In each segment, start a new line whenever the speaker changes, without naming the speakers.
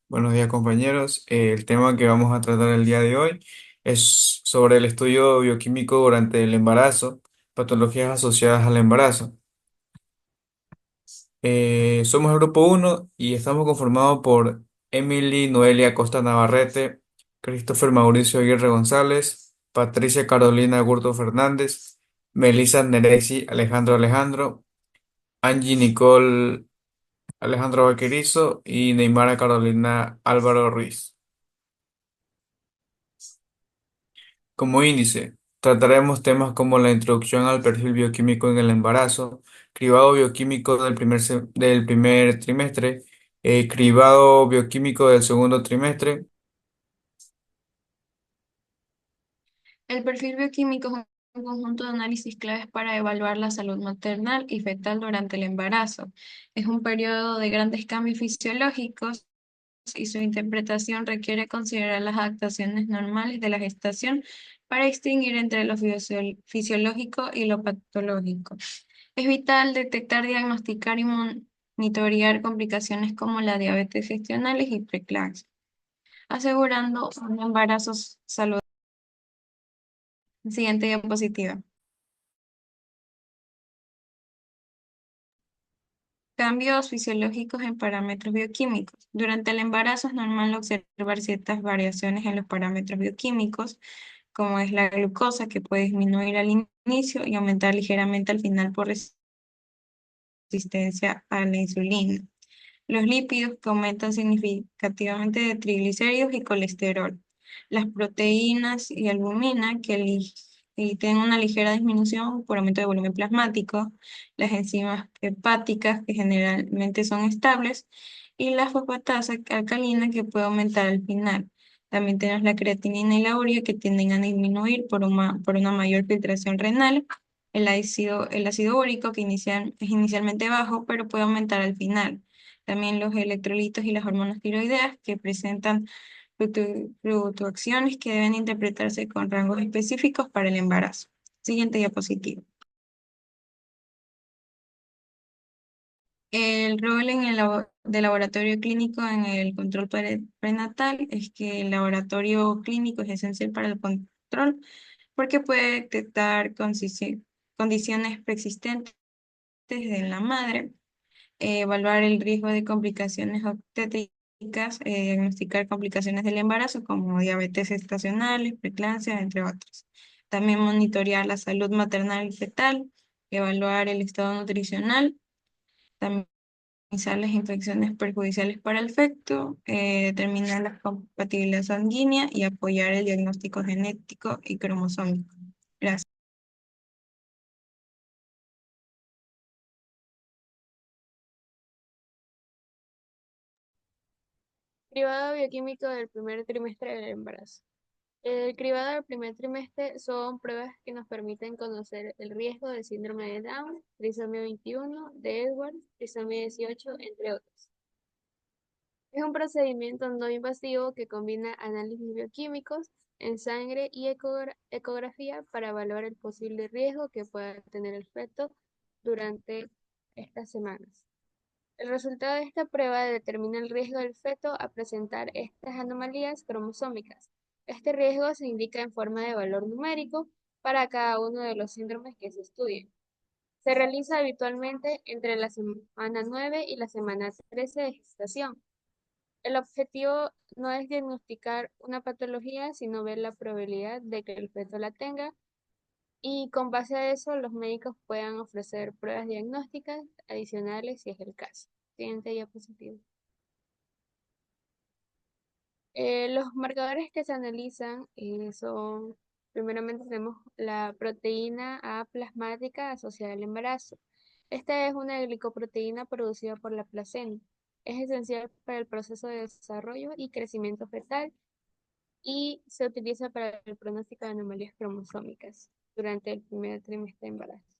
Buenos días, compañeros. El tema que vamos a tratar el día de hoy es sobre el estudio bioquímico durante el embarazo, patologías asociadas al embarazo. Somos el grupo uno y estamos conformados por Emily Noelia Costa Navarrete, Christopher Mauricio Aguirre González, Patricia Carolina Gurto Fernández, Melissa Neresi Alejandro, Angie Nicole Alejandro Vaquerizo y Neymara Carolina Álvaro Ruiz. Como índice, trataremos temas como la introducción al perfil bioquímico en el embarazo, cribado bioquímico del primer trimestre, cribado bioquímico del segundo trimestre.
El perfil bioquímico es un conjunto de análisis claves para evaluar la salud maternal y fetal durante el embarazo. Es un periodo de grandes cambios fisiológicos y su interpretación requiere considerar las adaptaciones normales de la gestación para distinguir entre lo fisiológico y lo patológico. Es vital detectar, diagnosticar y monitorear complicaciones como la diabetes gestionales y preeclampsia, asegurando un embarazo saludable. Siguiente diapositiva. Cambios fisiológicos en parámetros bioquímicos. Durante el embarazo es normal observar ciertas variaciones en los parámetros bioquímicos, como es la glucosa, que puede disminuir al inicio y aumentar ligeramente al final por resistencia a la insulina. Los lípidos, que aumentan significativamente de triglicéridos y colesterol. Las proteínas y albumina, y tienen una ligera disminución por aumento de volumen plasmático. Las enzimas hepáticas, que generalmente son estables. Y la fosfatasa alcalina, que puede aumentar al final. También tenemos la creatinina y la urea, que tienden a disminuir por una mayor filtración renal. El ácido úrico, que es inicialmente bajo, pero puede aumentar al final. También los electrolitos y las hormonas tiroideas, que presentan fluctuaciones que deben interpretarse con rangos específicos para el embarazo. Siguiente diapositiva. El rol del laboratorio clínico en el control prenatal es que el laboratorio clínico es esencial para el control porque puede detectar condiciones preexistentes en la madre, evaluar el riesgo de complicaciones obstétricas, diagnosticar complicaciones del embarazo como diabetes gestacionales, preeclampsia, entre otros. También monitorear la salud maternal y fetal, evaluar el estado nutricional, también minimizar las infecciones perjudiciales para el feto, determinar la compatibilidad sanguínea y apoyar el diagnóstico genético y cromosómico. Gracias.
Cribado bioquímico del primer trimestre del embarazo. El cribado del primer trimestre son pruebas que nos permiten conocer el riesgo del síndrome de Down, trisomía 21, de Edwards, trisomía 18, entre otros. Es un procedimiento no invasivo que combina análisis bioquímicos en sangre y ecografía para evaluar el posible riesgo que pueda tener el feto durante estas semanas. El resultado de esta prueba determina el riesgo del feto a presentar estas anomalías cromosómicas. Este riesgo se indica en forma de valor numérico para cada uno de los síndromes que se estudian. Se realiza habitualmente entre la semana 9 y la semana 13 de gestación. El objetivo no es diagnosticar una patología, sino ver la probabilidad de que el feto la tenga y con base a eso los médicos puedan ofrecer pruebas diagnósticas adicionales si es el caso. Siguiente diapositiva. Los marcadores que se analizan son, primeramente tenemos la proteína A plasmática asociada al embarazo. Esta es una glicoproteína producida por la placenta. Es esencial para el proceso de desarrollo y crecimiento fetal y se utiliza para el pronóstico de anomalías cromosómicas durante el primer trimestre de embarazo.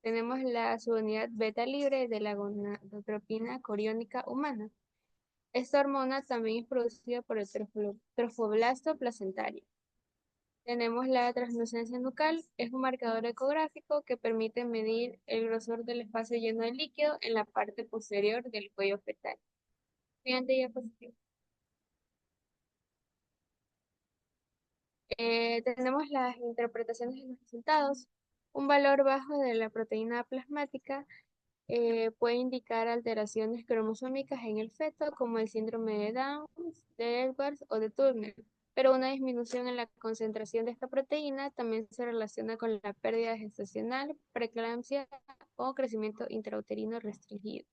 Tenemos la subunidad beta libre de la gonadotropina coriónica humana. Esta hormona también es producida por el trofoblasto placentario. Tenemos la translucencia nucal, es un marcador ecográfico que permite medir el grosor del espacio lleno de líquido en la parte posterior del cuello fetal. Siguiente diapositiva. Tenemos las interpretaciones de los resultados. Un valor bajo de la proteína plasmática puede indicar alteraciones cromosómicas en el feto, como el síndrome de Down, de Edwards o de Turner. Pero una disminución en la concentración de esta proteína también se relaciona con la pérdida gestacional, preeclampsia o crecimiento intrauterino restringido.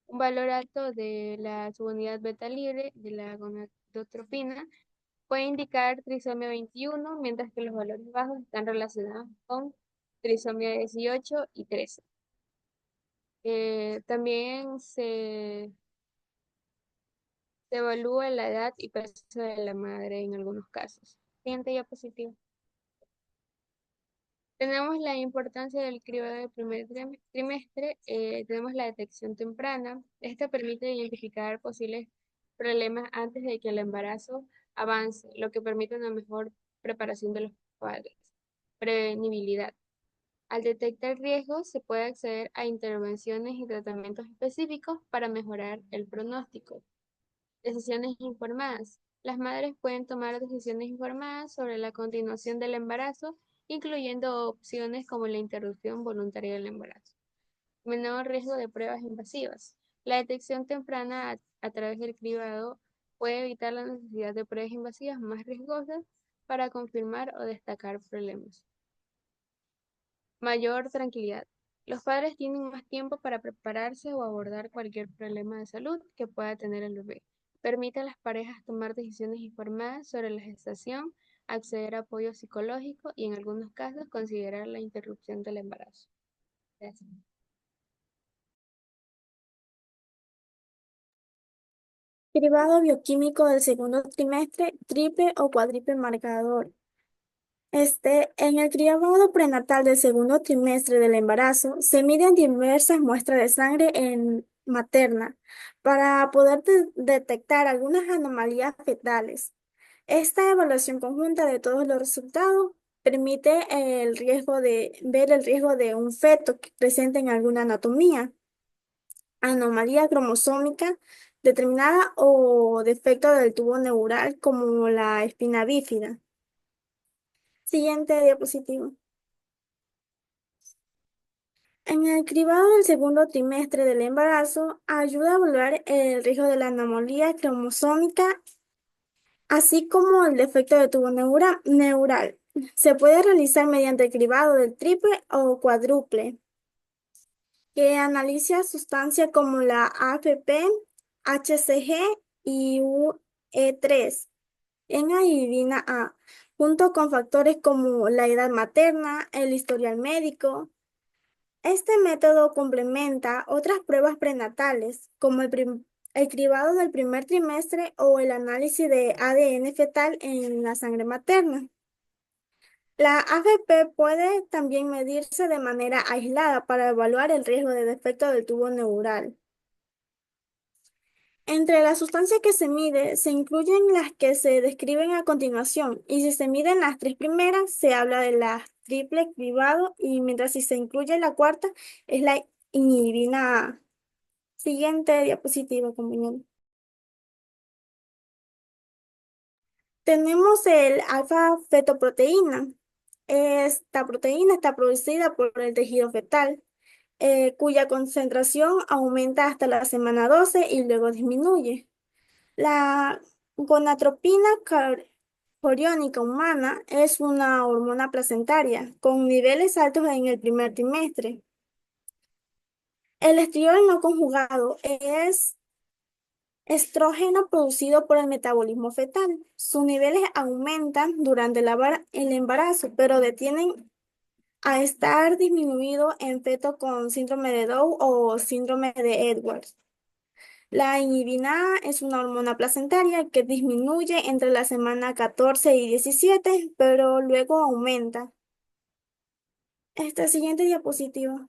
Un valor alto de la subunidad beta libre de la gonadotropina puede indicar trisomía 21, mientras que los valores bajos están relacionados con trisomía 18 y 13. También se evalúa la edad y peso de la madre en algunos casos. Siguiente diapositiva. Tenemos la importancia del cribado del primer trimestre. Tenemos la detección temprana. Esta permite identificar posibles problemas antes de que el embarazo avance, lo que permite una mejor preparación de los padres. Prevenibilidad. Al detectar riesgos, se puede acceder a intervenciones y tratamientos específicos para mejorar el pronóstico. Decisiones informadas. Las madres pueden tomar decisiones informadas sobre la continuación del embarazo, incluyendo opciones como la interrupción voluntaria del embarazo. Menor riesgo de pruebas invasivas. La detección temprana a través del cribado puede evitar la necesidad de pruebas invasivas más riesgosas para confirmar o destacar problemas. Mayor tranquilidad. Los padres tienen más tiempo para prepararse o abordar cualquier problema de salud que pueda tener el bebé. Permite a las parejas tomar decisiones informadas sobre la gestación, acceder a apoyo psicológico y en algunos casos considerar la interrupción del embarazo. Gracias.
Cribado bioquímico del segundo trimestre, triple o cuádruple marcador. En el cribado prenatal del segundo trimestre del embarazo, se miden diversas muestras de sangre materna para poder detectar algunas anomalías fetales. Esta evaluación conjunta de todos los resultados permite ver el riesgo de un feto que presente en alguna anatomía, anomalía cromosómica determinada o defecto del tubo neural como la espina bífida. Siguiente diapositiva. En el cribado del segundo trimestre del embarazo, ayuda a evaluar el riesgo de la anomalía cromosómica, así como el defecto de tubo neural. Se puede realizar mediante el cribado del triple o cuádruple, que analiza sustancias como la AFP, HCG y UE3 en adivina A, junto con factores como la edad materna, el historial médico. Este método complementa otras pruebas prenatales, como el cribado del primer trimestre o el análisis de ADN fetal en la sangre materna. La AFP puede también medirse de manera aislada para evaluar el riesgo de defecto del tubo neural. Entre las sustancias que se mide se incluyen las que se describen a continuación, y si se miden las tres primeras, se habla de la triple cribado, y mientras si se incluye la cuarta, es la inhibina A. Siguiente diapositiva, compañero. Tenemos el alfa-fetoproteína. Esta proteína está producida por el tejido fetal, cuya concentración aumenta hasta la semana 12 y luego disminuye. La gonadotropina coriónica humana es una hormona placentaria con niveles altos en el primer trimestre. El estriol no conjugado es estrógeno producido por el metabolismo fetal. Sus niveles aumentan durante el embarazo, pero detienen a estar disminuido en feto con síndrome de Down o síndrome de Edwards. La inhibina A es una hormona placentaria que disminuye entre la semana 14 y 17, pero luego aumenta. Esta siguiente diapositiva.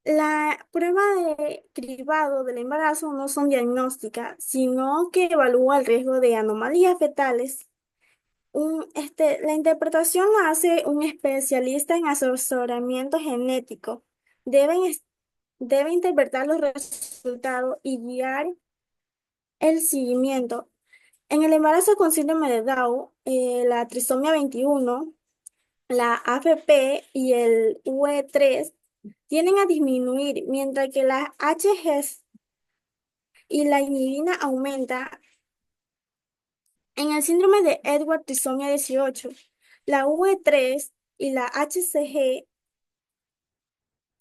La prueba de cribado del embarazo no son diagnósticas, sino que evalúa el riesgo de anomalías fetales. La interpretación la hace un especialista en asesoramiento genético. Deben, es- Debe interpretar los resultados y guiar El seguimiento. En el embarazo con síndrome de Down, la trisomía 21, la AFP y el UE3 tienden a disminuir, mientras que las HGs y la inhibina aumenta. En el síndrome de Edward trisomía 18, la UE3 y la HCG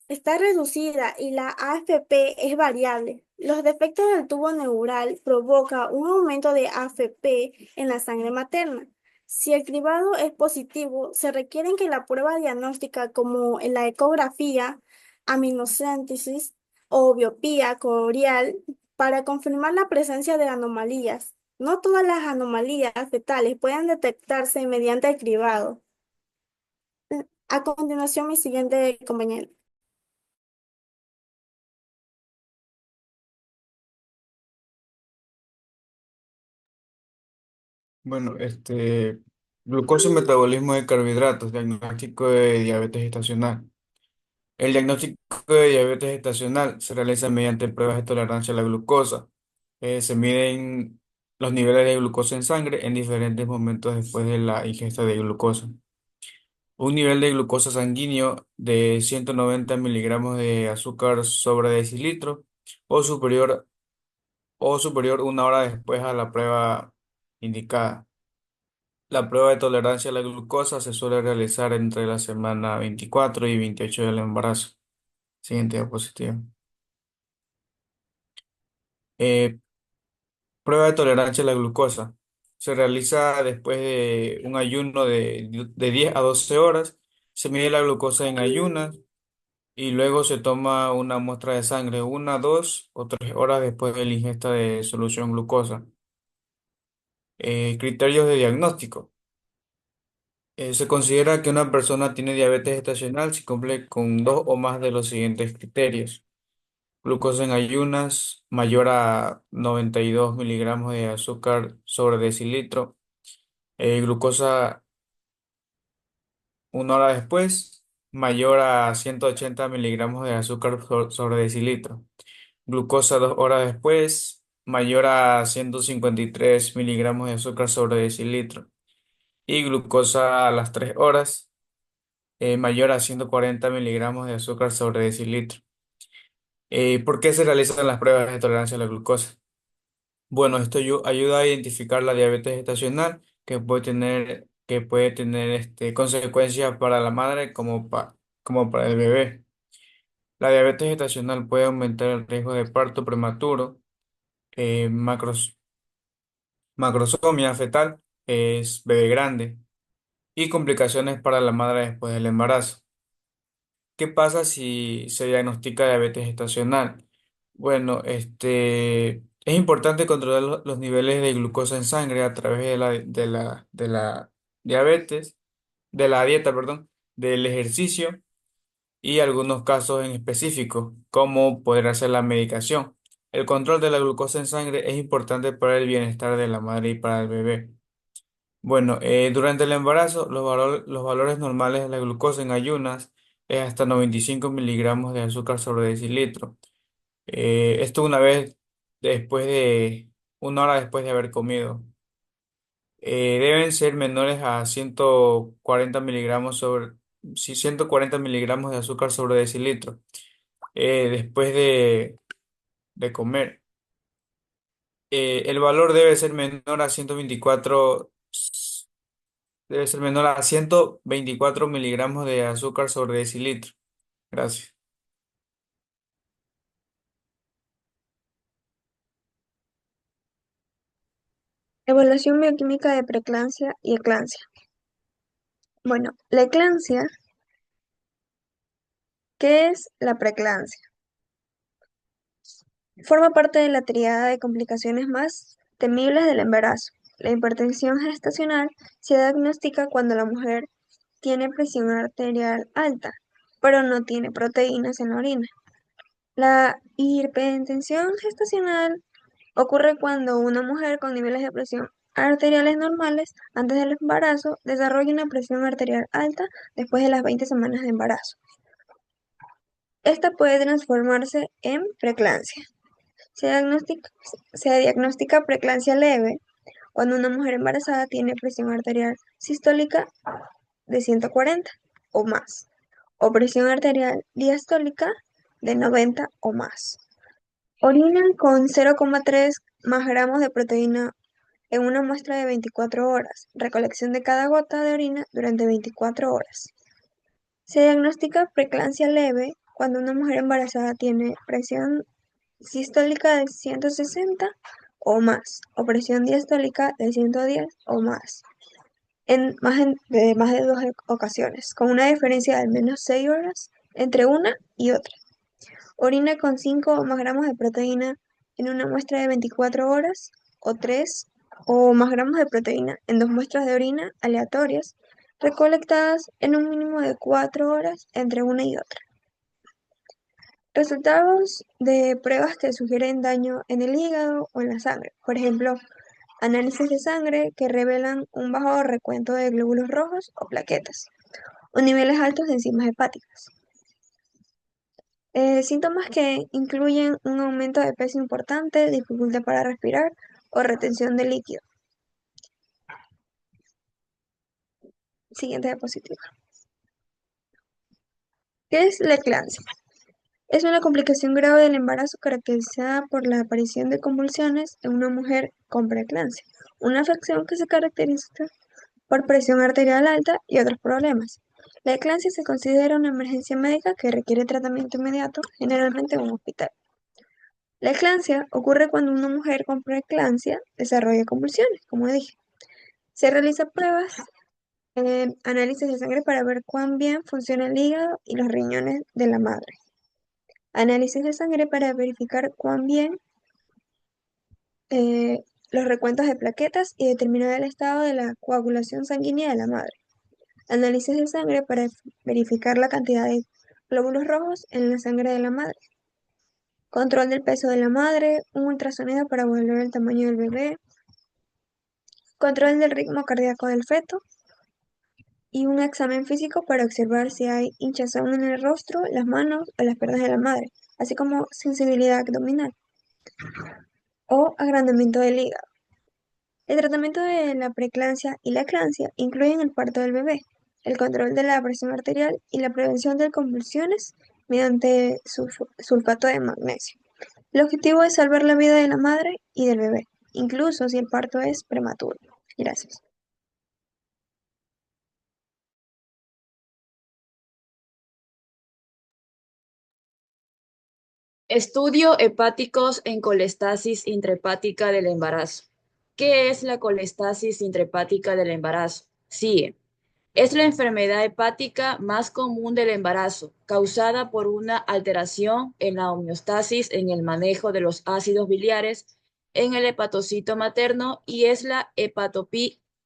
está reducida y la AFP es variable. Los defectos del tubo neural provocan un aumento de AFP en la sangre materna. Si el cribado es positivo, se requieren que la prueba diagnóstica como en la ecografía, aminocentesis o biopía corial para confirmar la presencia de anomalías. No todas las anomalías fetales pueden detectarse mediante el cribado. A continuación, mi siguiente compañero.
Bueno, glucosa y metabolismo de carbohidratos, diagnóstico de diabetes gestacional. El diagnóstico de diabetes gestacional se realiza mediante pruebas de tolerancia a la glucosa. Se miden los niveles de glucosa en sangre en diferentes momentos después de la ingesta de glucosa. Un nivel de glucosa sanguíneo de 190 miligramos de azúcar sobre decilitro o superior, o superior una hora después a la prueba indicada. La prueba de tolerancia a la glucosa se suele realizar entre la semana 24 y 28 del embarazo. Siguiente diapositiva. Eh, Prueba de tolerancia a la glucosa. Se realiza después de un ayuno de 10 a 12 horas. Se mide la glucosa en ayunas y luego se toma una muestra de sangre 1, 2 o 3 horas después de la ingesta de solución glucosa. Criterios de diagnóstico. Se considera que una persona tiene diabetes gestacional si cumple con dos o más de los siguientes criterios. Glucosa en ayunas mayor a 92 miligramos de azúcar sobre decilitro. Glucosa una hora después mayor a 180 miligramos de azúcar sobre decilitro. Glucosa 2 horas después mayor a 153 miligramos de azúcar sobre decilitro. Y glucosa a las 3 horas mayor a 140 miligramos de azúcar sobre decilitro. ¿Por qué se realizan las pruebas de tolerancia a la glucosa? Bueno, esto ayuda a identificar la diabetes gestacional que puede tener consecuencias para la madre como para el bebé. La diabetes gestacional puede aumentar el riesgo de parto prematuro, eh, macros- macrosomia fetal, es bebé grande, y complicaciones para la madre después del embarazo. ¿Qué pasa si se diagnostica diabetes gestacional? Bueno, es importante controlar los niveles de glucosa en sangre a través de la diabetes, de la dieta, perdón, del ejercicio y algunos casos en específico, como poder hacer la medicación. El control de la glucosa en sangre es importante para el bienestar de la madre y para el bebé. Bueno, durante el embarazo, los valores normales de la glucosa en ayunas es hasta 95 miligramos de azúcar sobre decilitro. Esto una vez después de, una hora después de haber comido. Deben ser menores a 140 miligramos sí, 140 miligramos de azúcar sobre decilitro después de comer. El valor debe ser menor a 124 miligramos de azúcar sobre decilitro. Gracias.
Evaluación bioquímica de preeclampsia y eclampsia. Bueno, la eclampsia, ¿qué es la preeclampsia? Forma parte de la triada de complicaciones más temibles del embarazo. La hipertensión gestacional se diagnostica cuando la mujer tiene presión arterial alta, pero no tiene proteínas en la orina. La hipertensión gestacional ocurre cuando una mujer con niveles de presión arteriales normales antes del embarazo desarrolla una presión arterial alta después de las 20 semanas de embarazo. Esta puede transformarse en preeclampsia.
Se diagnostica, se diagnostica preeclampsia leve cuando una mujer embarazada tiene presión arterial sistólica de 140 o más, o presión arterial diastólica de 90 o más. Orinan con 0,3 más gramos de proteína en una muestra de 24 horas. Recolección de cada gota de orina durante 24 horas. Se diagnostica preeclampsia leve cuando una mujer embarazada tiene presión sistólica de 160 o más, o presión diastólica de 110 o más, de más de 2 ocasiones, con una diferencia de al menos 6 horas entre una y otra. Orina con 5 o más gramos de proteína en una muestra de 24 horas, o 3 o más gramos de proteína en 2 muestras de orina aleatorias recolectadas en un mínimo de 4 horas entre una y otra. Resultados de pruebas que sugieren daño en el hígado o en la sangre. Por ejemplo, análisis de sangre que revelan un bajo recuento de glóbulos rojos o plaquetas, o niveles altos de enzimas hepáticas. Síntomas que incluyen un aumento de peso importante, dificultad para respirar o retención de líquido. Siguiente diapositiva. ¿Qué es la eclampsia? Es una complicación grave del embarazo caracterizada por la aparición de convulsiones en una mujer con preeclampsia, una afección que se caracteriza por presión arterial alta y otros problemas. La eclampsia se considera una emergencia médica que requiere tratamiento inmediato, generalmente en un hospital. La eclampsia ocurre cuando una mujer con preeclampsia desarrolla convulsiones, como dije. Se realizan pruebas, análisis de sangre para ver cuán bien funciona el hígado y los riñones de la madre. Análisis de sangre para verificar cuán bien los recuentos de plaquetas y determinar el estado de la coagulación sanguínea de la madre. Análisis de sangre para verificar la cantidad de glóbulos rojos en la sangre de la madre. Control del peso de la madre, un ultrasonido para evaluar el tamaño del bebé. Control del ritmo cardíaco del feto. Y un examen físico para observar si hay hinchazón en el rostro, las manos o las piernas de la madre, así como sensibilidad abdominal o agrandamiento del hígado. El tratamiento de la preeclampsia y la eclampsia incluyen el parto del bebé, el control de la presión arterial y la prevención de convulsiones mediante sulfato de magnesio. El objetivo es salvar la vida de la madre y del bebé, incluso si el parto es prematuro. Gracias.
Estudio hepáticos en colestasis intrahepática del embarazo. ¿Qué es la colestasis intrahepática del embarazo? Sigue. Es la enfermedad hepática más común del embarazo, causada por una alteración en la homeostasis en el manejo de los ácidos biliares en el hepatocito materno y es la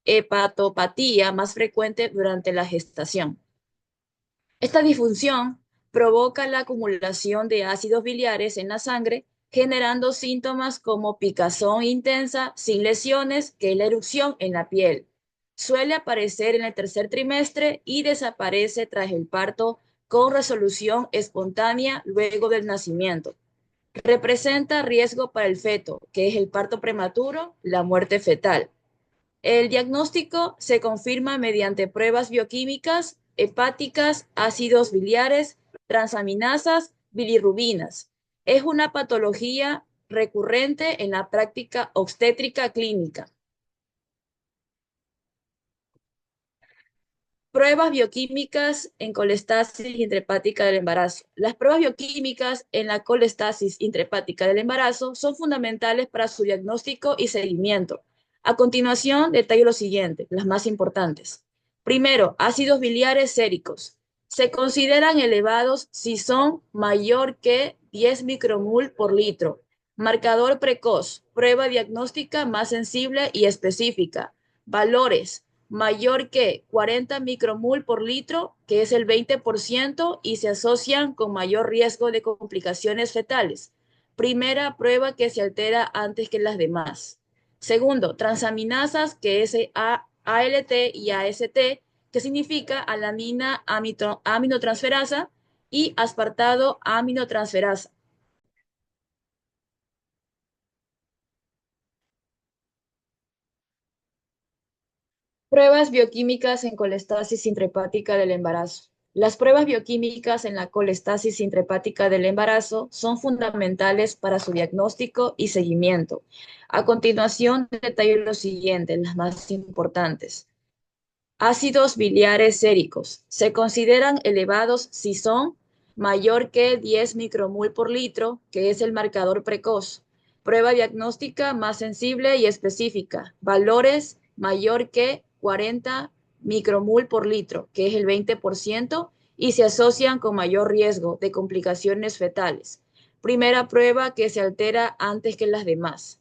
hepatopatía más frecuente durante la gestación. Esta disfunción provoca la acumulación de ácidos biliares en la sangre, generando síntomas como picazón intensa sin lesiones, que es la erupción en la piel. Suele aparecer en el tercer trimestre y desaparece tras el parto con resolución espontánea luego del nacimiento. Representa riesgo para el feto, que es el parto prematuro, la muerte fetal. El diagnóstico se confirma mediante pruebas bioquímicas, hepáticas, ácidos biliares, transaminasas, bilirrubinas. Es una patología recurrente en la práctica obstétrica clínica. Pruebas bioquímicas en colestasis intrahepática del embarazo. Las pruebas bioquímicas en la colestasis intrahepática del embarazo son fundamentales para su diagnóstico y seguimiento. A continuación, detallo lo siguiente, las más importantes. Primero, ácidos biliares séricos. Se consideran elevados si son mayor que 10 micromol por litro. Marcador precoz, prueba diagnóstica más sensible y específica. Valores mayor que 40 micromol por litro, que es el 20%, y se asocian con mayor riesgo de complicaciones fetales. Primera prueba que se altera antes que las demás. Segundo, transaminasas, que es ALT y AST, que significa alanina aminotransferasa y aspartado aminotransferasa. Pruebas bioquímicas en colestasis intrahepática del embarazo. Las pruebas bioquímicas en la colestasis intrahepática del embarazo son fundamentales para su diagnóstico y seguimiento. A continuación, detallo lo siguiente, las más importantes. Ácidos biliares séricos. Se consideran elevados si son mayor que 10 micromol por litro, que es el marcador precoz. Prueba diagnóstica más sensible y específica. Valores mayor que 40 micromol por litro, que es el 20%, y se asocian con mayor riesgo de complicaciones fetales. Primera prueba que se altera antes que las demás.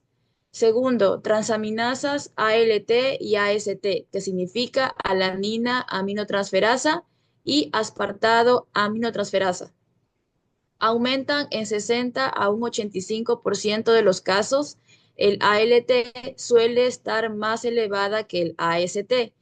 Segundo, transaminasas ALT y AST, que significa alanina aminotransferasa y aspartado aminotransferasa. Aumentan en 60 a un 85% de los casos. El ALT suele estar más elevada que el AST.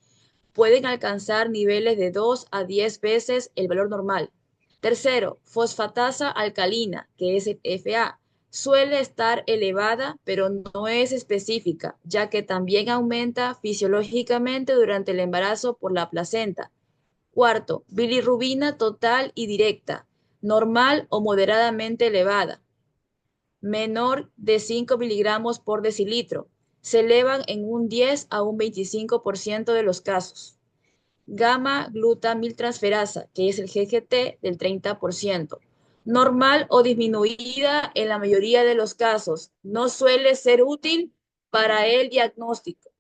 Pueden alcanzar niveles de 2 a 10 veces el valor normal. Tercero, fosfatasa alcalina, que es el FA. Suele estar elevada, pero no es específica, ya que también aumenta fisiológicamente durante el embarazo por la placenta. Cuarto, bilirrubina total y directa, normal o moderadamente elevada, menor de 5 miligramos por decilitro. Se elevan en un 10 a un 25% de los casos. Gamma glutamiltransferasa, que es el GGT del 30%. Normal o disminuida en la mayoría de los casos. No suele ser útil para el diagnóstico.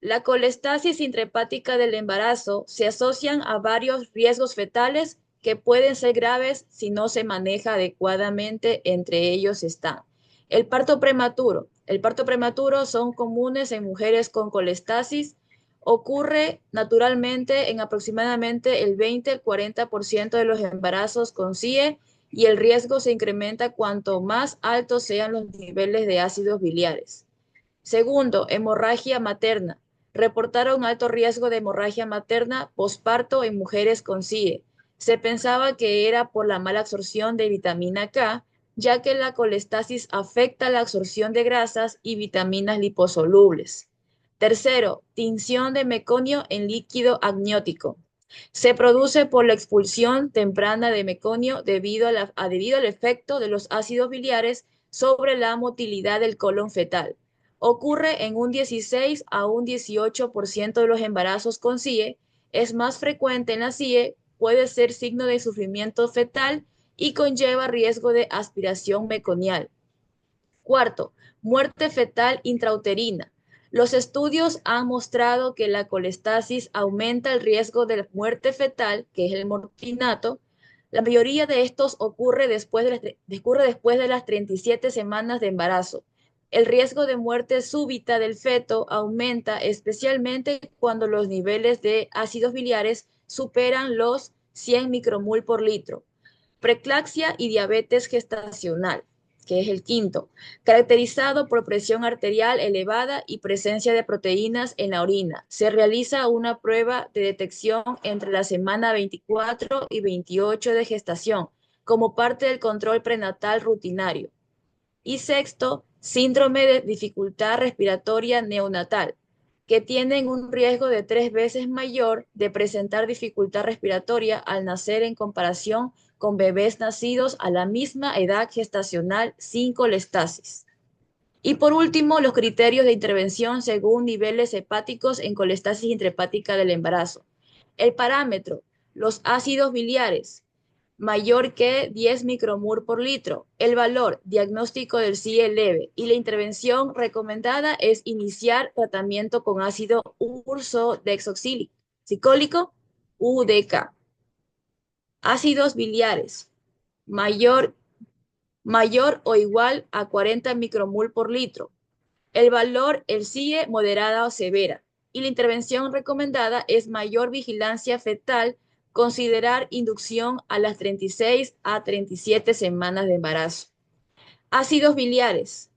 La colestasis intrahepática del embarazo se asocian a varios riesgos fetales que pueden ser graves si no se maneja adecuadamente. Entre ellos están el parto prematuro. El parto prematuro son comunes en mujeres con colestasis. Ocurre naturalmente en aproximadamente el 20-40% de los embarazos con CIE y el riesgo se incrementa cuanto más altos sean los niveles de ácidos biliares. Segundo, hemorragia materna. Reportaron alto riesgo de hemorragia materna posparto en mujeres con CIE. Se pensaba que era por la mala absorción de vitamina K, ya que la colestasis afecta la absorción de grasas y vitaminas liposolubles. Tercero, tinción de meconio en líquido amniótico. Se produce por la expulsión temprana de meconio debido al efecto de los ácidos biliares sobre la motilidad del colon fetal. Ocurre en un 16 a un 18% de los embarazos con CIE, es más frecuente en la CIE, puede ser signo de sufrimiento fetal y conlleva riesgo de aspiración meconial. Cuarto, muerte fetal intrauterina. Los estudios han mostrado que la colestasis aumenta el riesgo de muerte fetal, que es el morfinato. La mayoría de estos ocurre después de las 37 semanas de embarazo. El riesgo de muerte súbita del feto aumenta especialmente cuando los niveles de ácidos biliares superan los 100 micromol por litro. Preeclampsia y diabetes gestacional, que es el quinto, caracterizado por presión arterial elevada y presencia de proteínas en la orina. Se realiza una prueba de detección entre la semana 24 y 28 de gestación, como parte del control prenatal rutinario. Y sexto, síndrome de dificultad respiratoria neonatal, que tienen un riesgo de 3 veces mayor de presentar dificultad respiratoria al nacer en comparación con bebés nacidos a la misma edad gestacional sin colestasis. Y por último, los criterios de intervención según niveles hepáticos en colestasis intrahepática del embarazo. El parámetro, los ácidos biliares, mayor que 10 micromol por litro. El valor diagnóstico del CIE leve y la intervención recomendada es iniciar tratamiento con ácido ursodeoxycíclico, UDK. Ácidos biliares, mayor o igual a 40 micromol por litro. El valor, el CIE moderada o severa. Y la intervención recomendada es mayor vigilancia fetal, considerar inducción a las 36 a 37 semanas de embarazo. Ácidos biliares,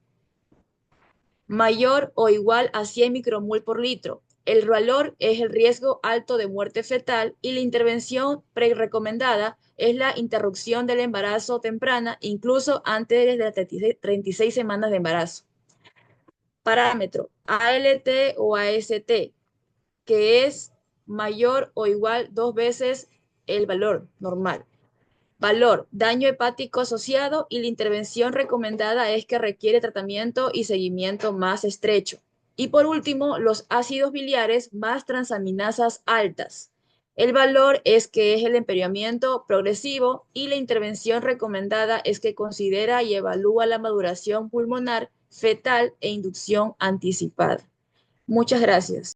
mayor o igual a 100 micromol por litro. El valor es el riesgo alto de muerte fetal y la intervención recomendada es la interrupción del embarazo temprana, incluso antes de las 36 semanas de embarazo. Parámetro, ALT o AST, que es mayor o igual 2 veces el valor normal. Valor, daño hepático asociado, y la intervención recomendada es que requiere tratamiento y seguimiento más estrecho. Y por último, los ácidos biliares más transaminasas altas. El valor es que es el empeoramiento progresivo, y la intervención recomendada es que considera y evalúa la maduración pulmonar fetal e inducción anticipada. Muchas gracias.